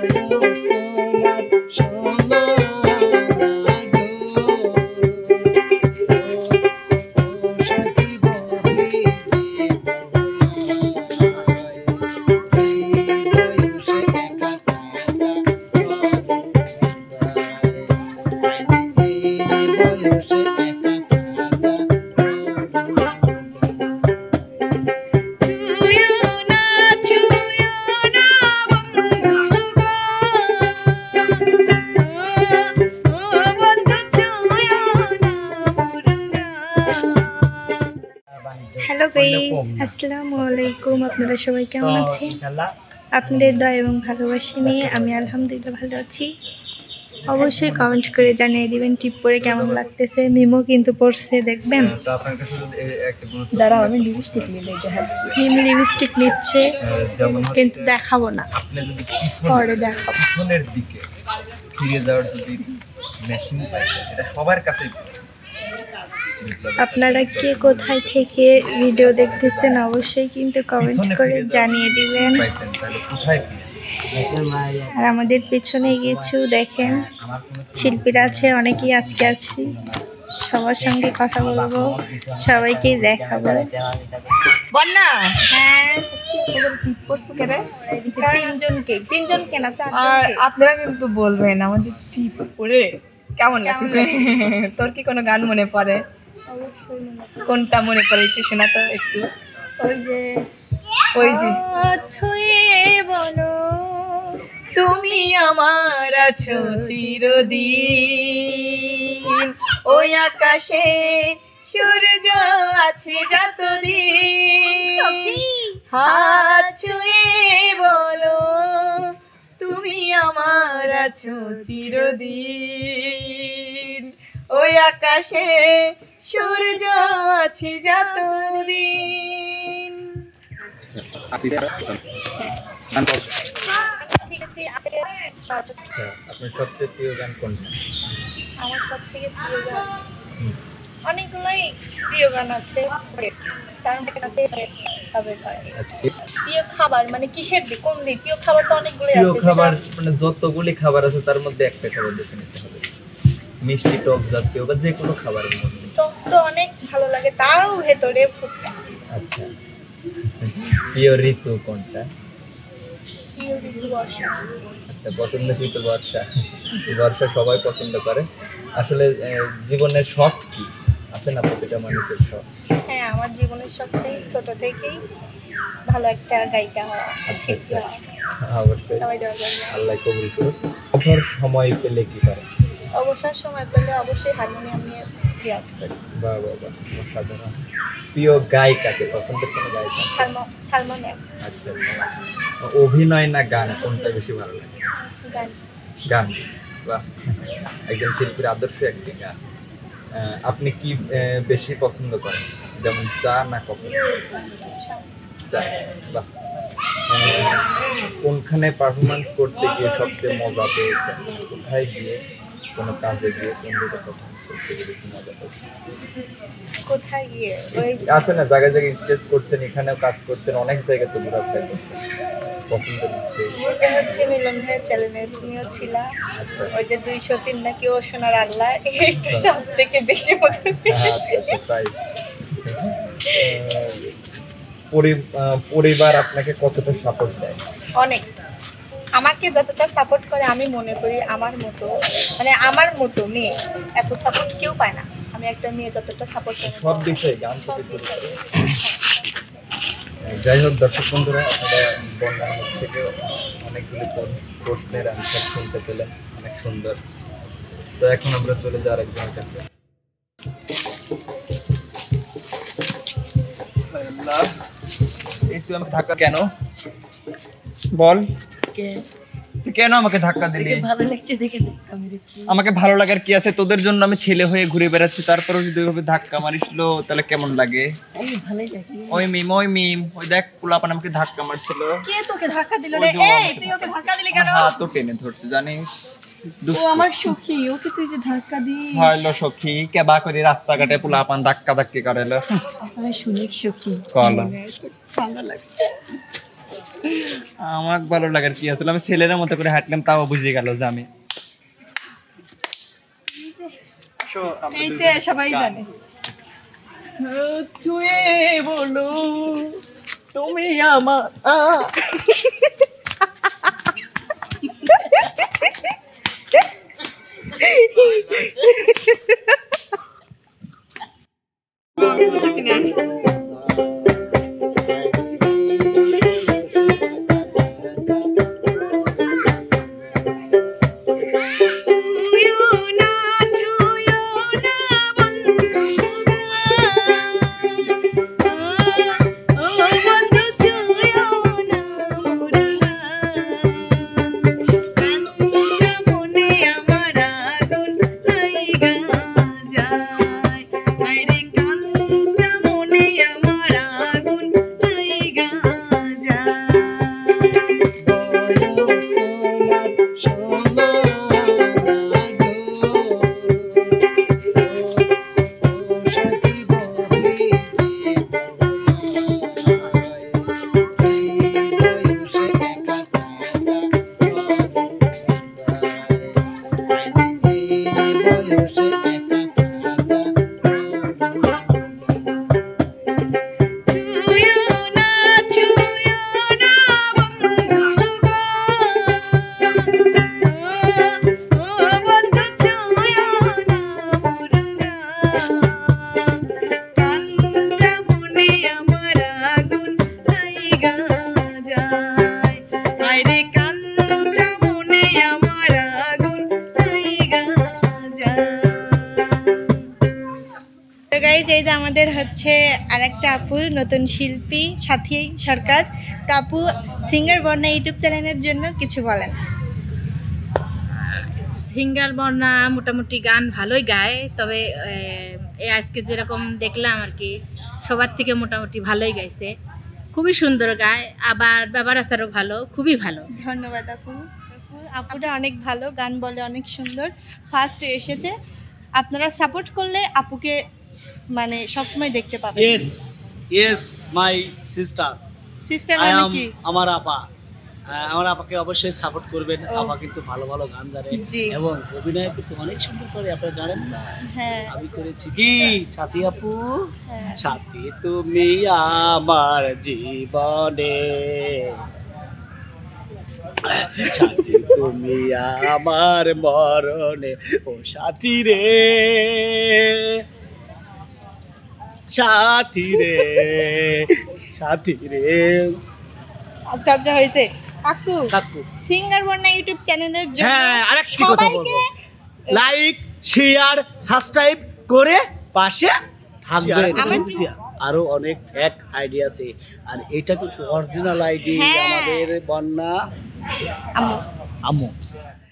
Hello guys, আসসালামু আলাইকুম। আপনারা সবাই কেমন আছেন? আপনাদের দয়া এবং ভালোবাসা নিয়ে আমি আলহামদুলিল্লাহ ভালো আছি। অবশ্যই কমেন্ট করে জানিয়ে দিবেন টিপ পরে কেমন লাগতেছে। মিমো কিন্তু পড়ছে, দেখবেন। দাঁড়াও, আমি লিপস্টিক নিয়ে মিম লিপস্টিক নিচ্ছে, কিন্তু দেখাবো না, পরে দেখাবো। পিছনের দিকে ফিরে যাওয়ার যদি মেশিন পাই, এটা সবার কাছেই। আপনারা কে কোথায় থেকে ভিডিও দেখতেছেন অবশ্যই কিন্তু কমেন্ট করে জানিয়ে দিবেন। আর আমাদের পেছনে কিছু দেখেন শিল্পীরা আছে, অনেকেই আজকে আছি, সবার সঙ্গে কথা বলবো, সবাইকেই দেখাবো। বন্যা, হ্যাঁ, তিনজনকে না, আর আপনারা কিন্তু বলবেন আমাদের টিপ পরে কেমন লাগছে। তোর কি কোনো গান মনে পড়ে? কোনটা মনে পড়ে একটু শোনা তো একটু। ওই যে ছুঁয়ে বলো তুমি আমার আছো চিরদিন, ওই আকাশে সূর্য আছে যতদিন, হাত ছুঁয়ে বলো তুমি আমার আছো চিরদিন, ওই আকাশে সূর্য আছে যতদিন। আপনার সবচেয়ে প্রিয় গান কোনটা? আমার সব থেকে প্রিয় গান অনেকগুলোই প্রিয় গান আছে, তার মধ্যে প্রিয় খাবার মানে কিসের দিক, কোন দিক? প্রিয় খাবার তো অনেকগুলোই আছে। প্রিয় খাবার মানে যতগুলি খাবার আছে তার মধ্যে একটা খাবার বেছে নিতে হবে, মিষ্টি টক জাতীয় বা যে কোনো খাবারের মধ্যে। টক তো অনেক ভালো লাগে, তারও ভেতরে ফুচকা। আচ্ছা, প্রিয় ঋতু কোনটা? প্রিয় ঋতু বর্ষা। আচ্ছা, পছন্দের ঋতু বর্ষা। বর্ষা সবাই পছন্দ করে। আসলে জীবনের শখ কি আছে না প্রতিটা মানুষের শখ? হ্যাঁ, আমার জীবনের সবচেয়ে ছোট থেকেই ভালো একটা গায়িকা হওয়া, শিল্পী হওয়া। অবশ্যই, সবাই দোয়া করবে। আল্লাহ কবুল করুক। অবসর সময় পেলে কি করে? অবসর সময় পেলে অবশ্যই হারমোনিয়াম নিয়ে রিয়াজ করি। বাহ বাহ বাহ, অসাধারণ। প্রিয় গায়িকাকে, পছন্দের কোনো গায়িকা? সালমান এফ। আচ্ছা, অভিনয় না গান কোনটা বেশি ভালো লাগে? গান। গান, বাহ, একজন শিল্পীর আদর্শ একটি গান। আপনি কি বেশি পছন্দ করেন, যেমন চা না কফি? চা, বাহ। কোনখানে পারফরমেন্স করতে গিয়ে সবচেয়ে মজা পেয়েছেন? কোথায় গিয়ে, কোনো কাজে গিয়ে, কোন জায়গায় পারফরমেন্স করতে গিয়ে বেশি মজা পেয়েছেন? কোথায় গিয়ে? আছে না, জায়গায় জায়গায় স্টেজ করছেন, এখানেও কাজ করছেন, অনেক জায়গায় তো ঘোরাফেরা করছেন, পছন্দের সেটা হচ্ছে মিলন ভাইয়ের চ্যানেলে তুমিও ছিলা। আচ্ছা, ওই যে 203 নাকি ও সোনার আল্লাহ, এইটা সব থেকে বেশি মজা পেয়েছি। তাই। পরিবার আপনাকে কতটা সাপোর্ট দেয়? অনেক, আমাকে যতটা সাপোর্ট করে আমি মনে করি আমার মতো মেয়ে এত সাপোর্ট কেউ পায় না। আমি একটা মেয়ে যতটা সাপোর্ট করি সব বিষয়ে গান থেকে। যাই হোক দর্শক বন্ধুরা, আপনারা বন্যার মুখ থেকে অনেকগুলি প্রশ্নের আনসার শুনতে পেলেন, অনেক সুন্দর। তো এখন আমরা চলে যাই আরেকজনের কাছে। এই তুই আমাকে ধাক্কা কেন বল? কেন আমাকে ধাক্কা দিলি? ভালো লাগছে দেখে ধাক্কা মেরেছি। আমাকে ভালো লাগার কি আছে? তোদের জন্য আমি ছেলে হয়ে ঘুরে বেড়াচ্ছি, তারপরেও যদি ওইভাবে ধাক্কা মারিছিল তাহলে কেমন লাগে? ভালোই লাগে। ওই মিম, ওই দেখ পোলাপান আমাকে ধাক্কা মারছিল। কে তোকে ধাক্কা দিল রে? এই তুই ওকে ধাক্কা দিলি কেন? হাত তো টেনে ধরছে জানিস। ও আমার সখী, ওকে তুই যে ধাক্কা দিস। হ্যালো সখী, কেবা করে রাস্তাঘাটে পোলাপান ধাক্কা ধাক্কি করেলো। আমি শুনি সখী। কলা ভালো লাগছে। আমার ভালো লাগার কি আসলে, আমি ছেলের মতো করে হাঁটলাম, তাও বুঝে গেল যে আমি এইটা সবাই জানে। ছুঁয়ে বলো তুমি আমার এই যে আমাদের হচ্ছে আরেকটা আপু নতুন শিল্পী সাথী সরকার। তো আপু সিঙ্গার বর্ণা ইউটিউব চ্যানেলের জন্য কিছু বলেন। সিঙ্গার বর্ণা মোটামুটি গান ভালোই গায়, তবে আজকে যেরকম দেখলাম আর কি সবার থেকে মোটামুটি ভালোই গাইছে, খুবই সুন্দর গায়, আবার ব্যবহার আচারও ভালো, খুবই ভালো। ধন্যবাদ আপু। আপুটা অনেক ভালো গান বলে, অনেক সুন্দর, ফার্স্ট এসেছে। আপনারা সাপোর্ট করলে আপুকে মানে সবসময় দেখতে পাবেন। Yes yes my sister, sister মানে কি? আমার আপা। আমার আপাকে অবশ্যই সাপোর্ট করবেন। আপা কিন্তু ভালো ভালো গান জানে এবং অভিনয় কিন্তু অনেক সুন্দর করে, আপনারা জানেন না? হ্যাঁ, আমি করেছি কি সাথী আপু, সাথী তুমি আমার জীবনে, সাথী তুমি আমার মরণে, ও সাথী রে, সাথী রে, সাথী রে। আচ্ছা আচ্ছা হয়েছে কাকু। কাকু সিঙ্গার বর্ণা ইউটিউব চ্যানেলের জন্য হ্যাঁ, আরেকটি কথা বলবো, লাইক শেয়ার সাবস্ক্রাইব করে পাশে থাকবেন। আরো অনেক ফেক আইডি আছে, আর এটা কিন্তু অরিজিনাল আইডি আমাদের বন্যা আম্মু। আম্মু।